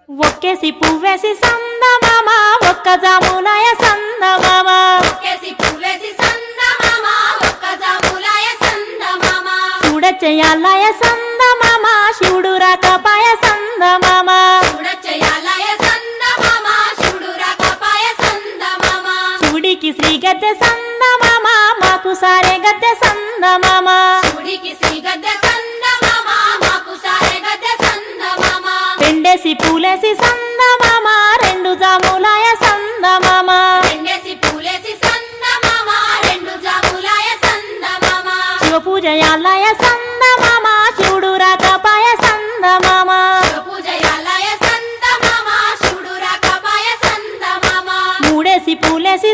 ఒక్కేసి పువ్వేసి సందమామ ఒక్క జాములాయ సందమామ ఒక్కేసి పువ్వేసి సందమామ ఒక్క జాములాయ సందమామ చూడచెయ్యాలాయ సందమామ శివుడు రాకపాయ సందమామ చూడచెయ్యాలాయ సందమామ శివుడు రాకపాయ సందమామ శివుడికి శ్రీ గద్దె సందమామ మాకు సారే గద్దె సందమామ శివుడికి శ్రీ గద్దె సందమామ మాకు సారే గద్దె సందమామ పెండేసి పూలేసి సందమామ రెండు జాములాయ సందమామ రెండేసి పూలేసి సందమామ రెండు జాములాయ సందమామ శివ పూజయాలాయ సందమామ శివుడు రాకపాయ సందమామ పూజయాలాయ సందమామ శివుడు రాకపాయ సందమామ మూడేసి పూలేసి